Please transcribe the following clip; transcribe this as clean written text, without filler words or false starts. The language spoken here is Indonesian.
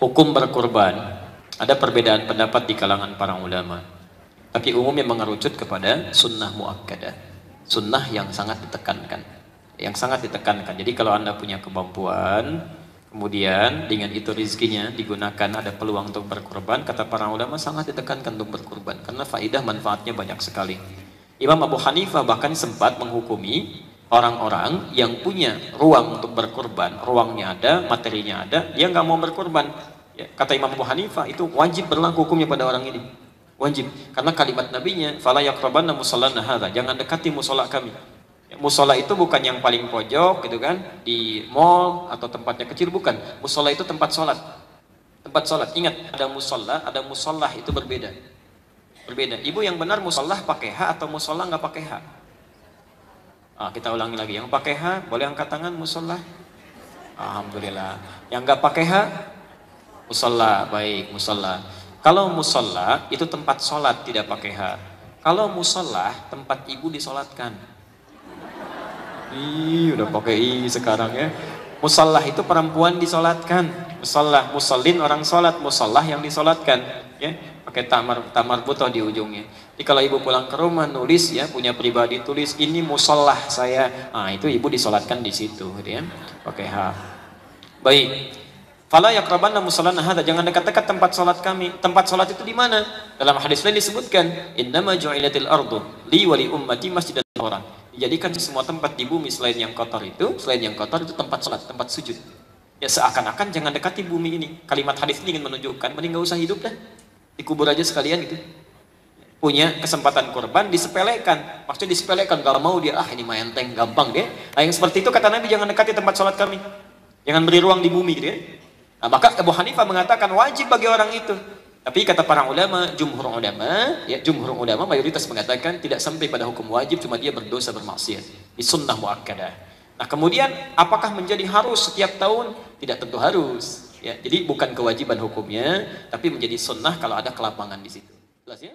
Hukum berkurban, ada perbedaan pendapat di kalangan para ulama. Tapi umumnya mengerucut kepada sunnah muakkadah, sunnah yang sangat ditekankan, Jadi kalau Anda punya kemampuan, kemudian dengan itu rizkinya digunakan, ada peluang untuk berkurban, kata para ulama sangat ditekankan untuk berkurban, karena faidah manfaatnya banyak sekali. Imam Abu Hanifah bahkan sempat menghukumi orang-orang yang punya ruang untuk berkurban, ruangnya ada, materinya ada, dia nggak mau berkurban. Ya, kata Imam Abu Hanifah itu wajib berlaku hukumnya pada orang ini, wajib, karena kalimat nabinya, fala yaqrabanna musallana hadza, jangan dekati musola kami. Ya, musola itu bukan yang paling pojok gitu kan, di mall atau tempatnya kecil, bukan. Musola itu tempat sholat, Ingat, ada musola, ada musolah, itu berbeda. Ibu, yang benar musolah pakai H atau musola nggak pakai H? Kita ulangi lagi, yang pakai H boleh angkat tangan, musolah. Alhamdulillah. Yang nggak pakai H, musola. Baik, musola. Kalau musola itu tempat sholat, tidak pakai H. Kalau musolah tempat ibu disolatkan. Udah pakai I sekarang ya. Musolah itu perempuan disolatkan. Musallin orang sholat, musolah yang disolatkan. Ya, pakai tamar butoh di ujungnya. Jadi kalau ibu pulang ke rumah nulis, ya, punya pribadi tulis ini musolah saya, itu ibu disolatkan di situ, gitu ya, pakai H. Baik. Fala yaqrabanna musallana hadza, jangan dekat-dekat tempat salat kami. Tempat salat itu di mana? Dalam hadis lain disebutkan, innama ju'ilatil ardu li wa li ummati masjidan orang. Dijadikan semua tempat di bumi selain yang kotor itu tempat salat, tempat sujud. Ya, seakan-akan jangan dekati bumi ini. Kalimat hadis ini ingin menunjukkan, mending enggak usah hidup dah. Dikubur aja sekalian gitu. Punya kesempatan kurban disepelekan. Maksudnya disepelekan, kalau mau dia, ini mah enteng, gampang deh. Nah, yang seperti itu kata Nabi, jangan dekati tempat salat kami. Jangan beri ruang di bumi gitu ya. Nah, maka Abu Hanifah mengatakan wajib bagi orang itu. Tapi kata para ulama, jumhur ulama mayoritas mengatakan tidak sampai pada hukum wajib, cuma dia berdosa bermaksiat. Di sunnah muakkadah. Nah, kemudian apakah menjadi harus setiap tahun? Tidak tentu harus. Ya, jadi bukan kewajiban hukumnya, tapi menjadi sunnah kalau ada kelapangan di situ. Jelas ya?